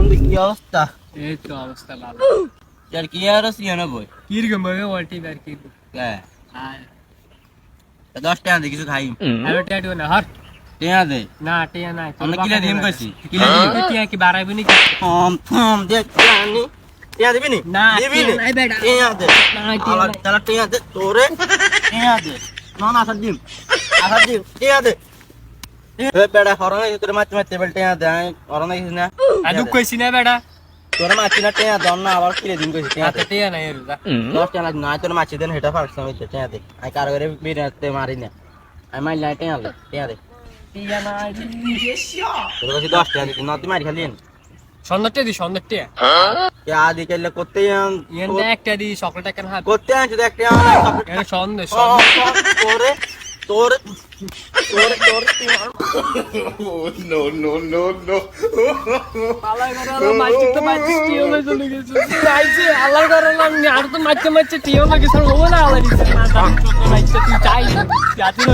বন্ধু কি অবস্থা? এই তো অবস্থা ভালো। यार কি আর সিয়ানা বই কিরকম ভাবে ওয়ালটি বার কি হ্যাঁ আর 10 টাকা দিয়ে কিছু খাই আরে টেটো না হট টাকা দে না টিয়া নাই আমরা কিলা দিম কইছি কিলা দিবি টিয়া কি বাড়াইবি নি দে জানি টাকা দিবি নি না দিবি নি নাই বেটা টাকা দে না টিয়া আলা চালা টাকা দে তোরে টাকা দে না না আসার দিম টাকা দে এ বেটা হরনা তোরে মাছ মারতে বেল টাকা দে হরনা কিছু না আদু কইছি না বেটা তোরে মাছ না টাকা দন না আবার কিলা দিম কইছি টাকা আতে টিয়া নাই রুজা 10 টাকা না তোরে মাছ দেন হেটা ফারছ আমি টাকা দে আই কারো করে বিরাতে মারি না আমি মাই লাই টাকা দে টিয়া নাই তোর কাছে 10 টাকা দিতে না তুই মারি খালি সন্ধ্যা দি সন্ধ্যা টিয়া কে আদি কেলে করতে এন্ড একটা দি চকলেট কেন হাত করতে আনছি তো একটা এর সন্ধ্যা তোরে তোরে তোরে তোরে আল্লাহ করে মাইতে তো মাইতে টিয়া না চলে গেছে আইছে আল্লাহ করে আমি আর তো মাইতে টিয়া না গেছে ও না আল্লাহ দিছে না মাইতে তুই চাই জাতি না